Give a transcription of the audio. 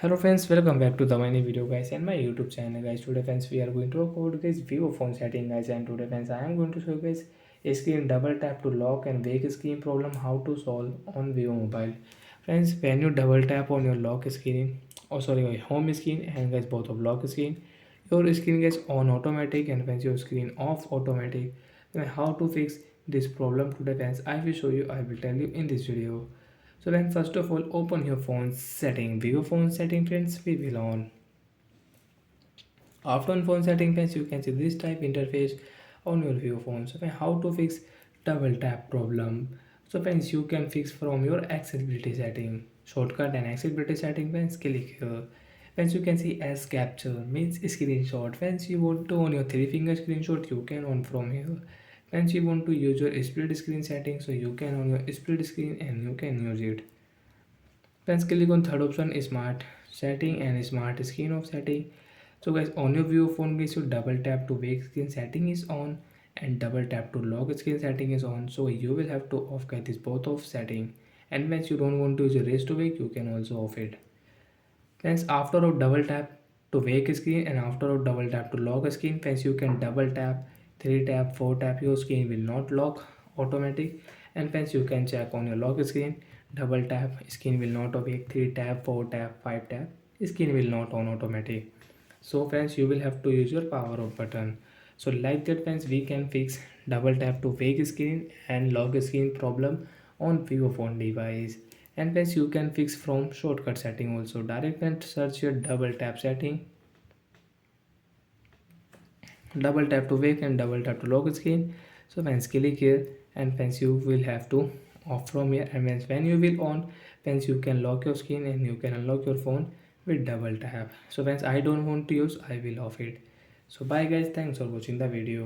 Hello friends, welcome back to the mini video guys and my YouTube channel guys. Today friends we are going to talk about guys vivo phone setting guys, and today friends I am going to show you guys a screen double tap to lock and wake screen problem how to solve on vivo mobile. Friends, when you double tap on your lock screen, your home screen and guys both of lock screen, your screen gets on automatic and when your screen off automatic. Then how to fix this problem today friends I will show you, I will tell you in this video. So then first of all open your phone setting, vivo phone setting friends, we will on. After on phone setting friends you can see this type interface on your vivo phone. So then how to fix double tap problem. So friends you can fix from your accessibility setting, shortcut and accessibility setting. Friends click here. Friends you can see as capture means screenshot. Friends you want to on your three finger screenshot you can on from here. Friends you want to use your split screen setting so you can on your split screen and you can use it. Then click on third option smart setting and smart screen of setting. So guys on your view phone guys you double tap to wake screen setting is on and double tap to lock screen setting is on. So you will have to off guys this both of setting, and once you don't want to use raise to wake you can also off it. Friends, after a double tap to wake screen and after a double tap to lock screen, friends you can double tap, 3 tap, 4 tap, your screen will not lock automatic. And friends you can check on your lock screen, double tap, screen will not awake, 3 tap, 4 tap, 5 tap, screen will not on automatic. So friends you will have to use your power off button. So like that friends we can fix double tap to wake screen and lock screen problem on vivo phone device. And friends you can fix from shortcut setting also. Direct and search your double tap setting, double tap to wake and double tap to lock screen. So friends click here and friends you will have to off from here, and when you will on friends you can lock your screen and you can unlock your phone with double tap. So friends I don't want to use, I will off it. So bye guys, thanks for watching the video.